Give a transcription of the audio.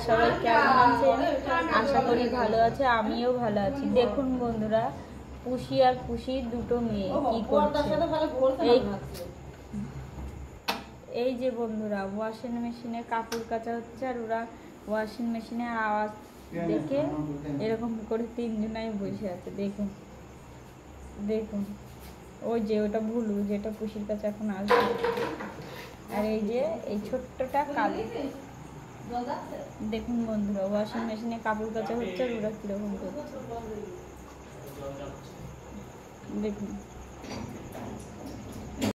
সবাই কেমন আছেন? আশা করি ভালো আছে, আমিও ভালো আছি। দেখুন বন্ধুরা, পুষি আর পুষি দুটো মেয়ে কি করছে। এই যে বন্ধুরা, ওয়াশিং মেশিনে কাপড় কাচা হচ্ছে, আর ওরা ওয়াশিং মেশিনের আওয়াজ দেখে এরকম করে তিনজনাই বসে আছে। দেখুন দেখুন, ওই যে ওটা ভুলু, যেটা পুষির কাছে এখন আসবে, আর এই যে এই ছোট্টটা কালো। দেখুন বন্ধুরা, ওয়াশিং মেশিনে কাপড় কাচা হচ্ছে আর ওরা কিরকম করছে দেখুন।